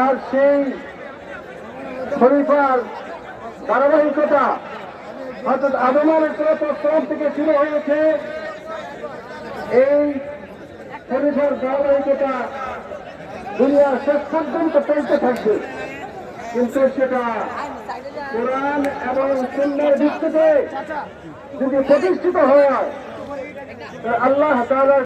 আর সেই খলিফার ধারাবাহিকতা অর্থাৎ আদম আলাইহিসসালাম থেকে শুরু হয়েছে। এই খলিফার ধারাবাহিকতা দুনিয়ার শেষ পর্যন্ত চলতে থাকবে, কিন্তু সেটা কোরআন এবং সুন্নাহর ভিত্তিতে যদি প্রতিষ্ঠিত হয়, আল্লাহ তাআলা